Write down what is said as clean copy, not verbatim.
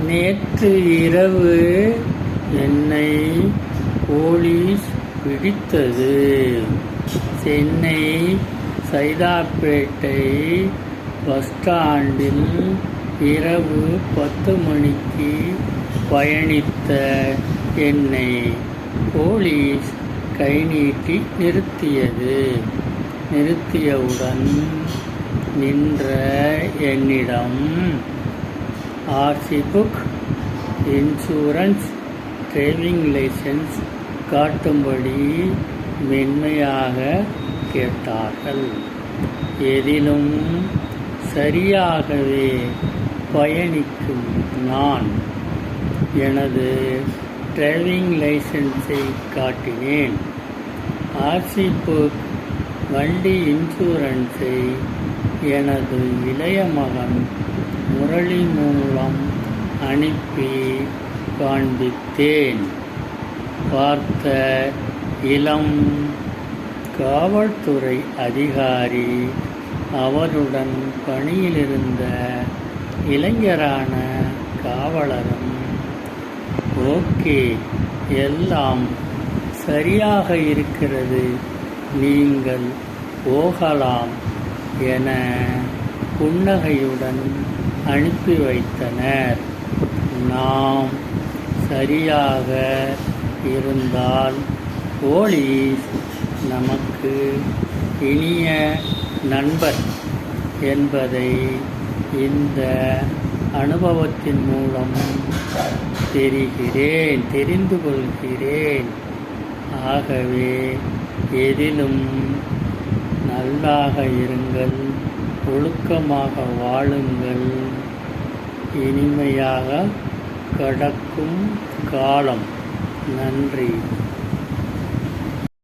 நேற்று இரவு என்னை போலீஸ் பிடித்தது. சென்னை சைதாப்பேட்டை பஸ் ஸ்டாண்டில் இரவு 10 மணிக்கு பயணித்த என்னை போலீஸ் கை நீட்டி நிறுத்தியது. நிறுத்தியவுடன் நின்ற என்னிடம் RC book, insurance, driving licence காட்டும்படி மென்மையாக கேட்டார்கள். எதிலும் சரியாகவே பயணிக்கும் நான் எனது டிரைவிங் லைசன்ஸை காட்டினேன். ஆர்சி புக், வண்டி இன்சூரன்ஸை எனது இளைய மகன் முரளி மூலம் அனுப்பி காண்பித்தேன். பார்த்த இளம் காவல்துறை அதிகாரி அவருடன் பணியிலிருந்த இளைஞரான காவலரும் ஓகே, எல்லாம் சரியாக இருக்கிறது, நீங்கள் போகலாம் என புன்னகையுடன் அனுப்பி வைத்தனர். நாம் சரியாக இருந்தால் போலீஸ் நமக்கு இனிய நண்பர் என்பதை இந்த அனுபவத்தின் மூலம் தெரிந்து கொள்கிறேன். ஆகவே எதிலும் நல்லாக இருங்கள், ஒழுக்கமாக வாழுங்கள். இனிமையாக கடக்கும் காலம். நன்றி.